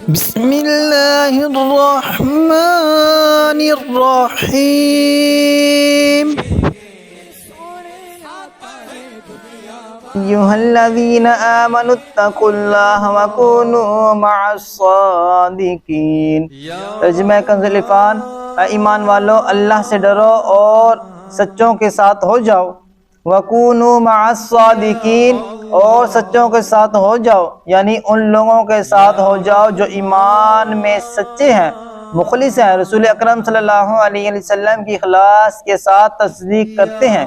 بسم اللہ الرحمن الرحیم ایھا الذین آمنوا اتقوا اللہ وکونوا مع الصادقین۔ ترجمہ کنز العرفان، اے ایمان والو اللہ سے ڈرو اور سچوں کے ساتھ ہو جاؤ۔ وَكُونُوا مَعَ الصَّادِقِينَ، اور سچوں کے ساتھ ہو جاؤ، یعنی ان لوگوں کے ساتھ ہو جاؤ جو ایمان میں سچے ہیں، مخلص ہیں، رسول اکرم صلی اللہ علیہ وسلم کی اخلاص کے ساتھ تصدیق کرتے ہیں۔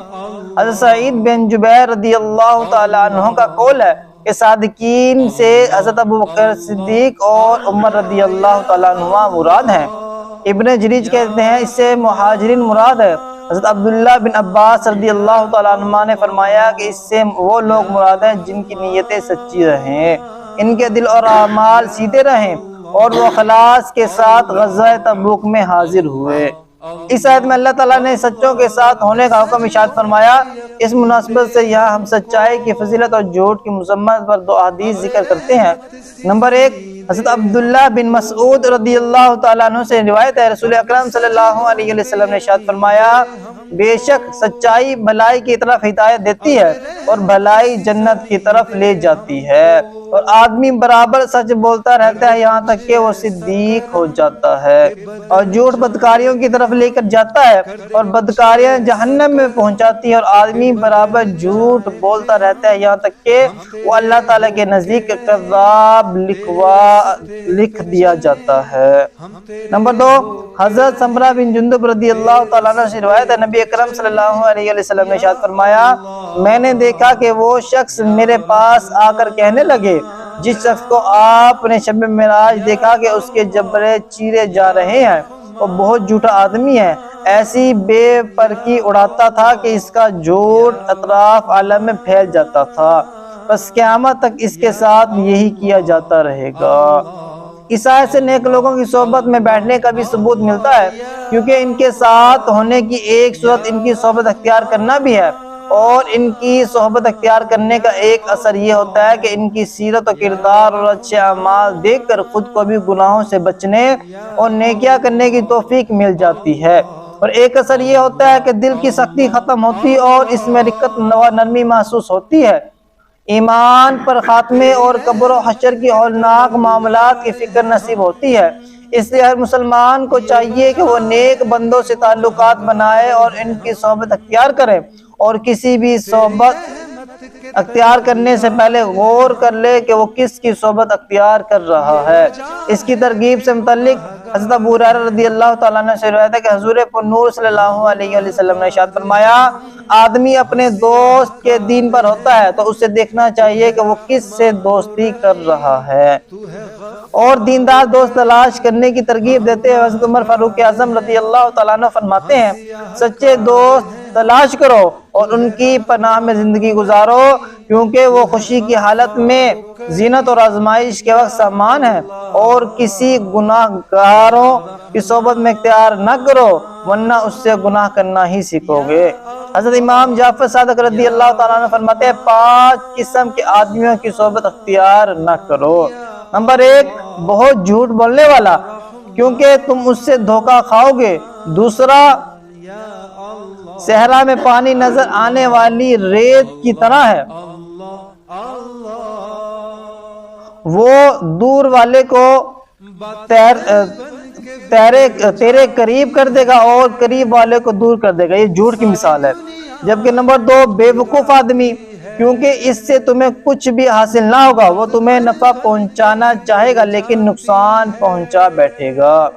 حضرت سعید بن جبیر رضی اللہ تعالیٰ عنہ کا قول ہے کہ صادقین سے حضرت ابوبکر صدیق اور عمر رضی اللہ تعالیٰ عنہ مراد ہیں۔ ابن جریج کہتے ہیں اس سے مہاجرین مراد ہے۔ حضرت عبداللہ بن عباس رضی اللہ تعالیٰ عنہ نے فرمایا کہ اس سے وہ لوگ مراد ہیں جن کی نیتیں سچی رہیں، ان کے دل اور اعمال سیدھے رہیں، اور وہ اخلاص کے ساتھ غزوہ تبوک میں حاضر ہوئے۔ اس آیت میں اللہ تعالیٰ نے سچوں کے ساتھ ہونے کا حکم ارشاد فرمایا۔ اس مناسبت سے یہاں ہم سچائی کی فضیلت اور جھوٹ کی مذمت پر دو احادیث ذکر کرتے ہیں۔ نمبر 1، حضرت عبداللہ بن مسعود رضی اللہ تعالیٰ عنہ سے روایت ہے، رسول اکرم صلی اللہ علیہ وسلم نے ارشاد فرمایا، بے شک سچائی بھلائی کی طرف ہدایت دیتی ہے اور بھلائی جنت کی طرف لے جاتی ہے، اور آدمی برابر سچ بولتا رہتا ہے یہاں تک کہ وہ صدیق ہو جاتا ہے، اور جھوٹ بدکاریوں کی طرف لے کر جاتا ہے اور بدکاریاں جہنم میں پہنچاتی ہیں، اور آدمی برابر جھوٹ بولتا رہتا ہے یہاں تک کہ وہ اللہ تعالیٰ کے نزدیک کذاب لکھ دیا جاتا ہے۔ نمبر 2، حضرت سمرہ بن جندب رضی اللہ تعالیٰ عنہ سے روایت ہے، نبی اکرم صلی اللہ علیہ وسلم نے ارشاد فرمایا، میں نے دیکھا کہ وہ شخص میرے پاس آ کر کہنے لگے، جس شخص کو آپ نے شب معراج دیکھا کہ اس کے جبڑے چیرے جا رہے ہیں، وہ بہت جھوٹا آدمی ہے، ایسی بے پرکی اڑاتا تھا کہ اس کا جھوٹ اطراف عالم میں پھیل جاتا تھا، بس قیامت تک اس کے ساتھ یہی کیا جاتا رہے گا۔ اس آیت سے نیک لوگوں کی صحبت میں بیٹھنے کا بھی ثبوت ملتا ہے، کیونکہ ان کے ساتھ ہونے کی ایک صورت ان کی صحبت اختیار کرنا بھی ہے، اور ان کی صحبت اختیار کرنے کا ایک اثر یہ ہوتا ہے کہ ان کی سیرت و کردار اور اچھے اعمال دیکھ کر خود کو بھی گناہوں سے بچنے اور نیکیاں کرنے کی توفیق مل جاتی ہے، اور ایک اثر یہ ہوتا ہے کہ دل کی سختی ختم ہوتی اور اس میں رقت و نرمی محسوس ہوتی ہے، ایمان پر خاتمے اور قبر و حشر کی ہولناک معاملات کی فکر نصیب ہوتی ہے۔ اس لیے ہر مسلمان کو چاہیے کہ وہ نیک بندوں سے تعلقات بنائے اور ان کی صحبت اختیار کرے، اور کسی بھی صحبت اختیار کرنے سے پہلے غور کر لے کہ وہ کس کی صحبت اختیار کر رہا ہے۔ اس کی ترغیب سے متعلق حضرت ابو ہریرہ رضی اللہ تعالیٰ عنہ سے روایت ہے کہ حضور پر نور صلی اللہ علیہ وسلم نے ارشاد فرمایا، آدمی اپنے دوست کے دین پر ہوتا ہے تو اسے دیکھنا چاہیے کہ وہ کس سے دوستی کر رہا ہے، اور دیندار دوست تلاش کرنے کی ترغیب دیتے ہیں۔ حضرت عمر فاروق اعظم رضی اللہ تعالیٰ عنہ فرماتے ہیں، سچے دوست تلاش کرو اور ان کی پناہ میں زندگی گزارو، کیونکہ وہ خوشی کی حالت میں زینت اور آزمائش کے وقت سامان ہے، اور کسی گناہ گاروں کی صحبت میں اختیار نہ کرو ورنہ اس سے گناہ کرنا ہی سیکھو گے۔ حضرت امام جعفر صادق رضی اللہ تعالیٰ عنہ فرماتے ہیں، 5 قسم کے آدمیوں کی صحبت اختیار نہ کرو۔ نمبر 1، بہت جھوٹ بولنے والا، کیونکہ تم اس سے دھوکہ کھاؤ گے۔ دوسرا، صحرا میں پانی نظر آنے والی ریت کی طرح ہے، وہ دور والے کو تیرے قریب کر دے گا اور قریب والے کو دور کر دے گا، یہ جھوٹ کی مثال ہے۔ جبکہ نمبر 2، بے وقوف آدمی، کیونکہ اس سے تمہیں کچھ بھی حاصل نہ ہوگا، وہ تمہیں نفع پہنچانا چاہے گا لیکن نقصان پہنچا بیٹھے گا۔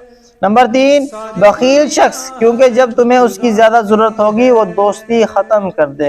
نمبر 3، بخیل شخص، کیونکہ جب تمہیں اس کی زیادہ ضرورت ہوگی وہ دوستی ختم کر دے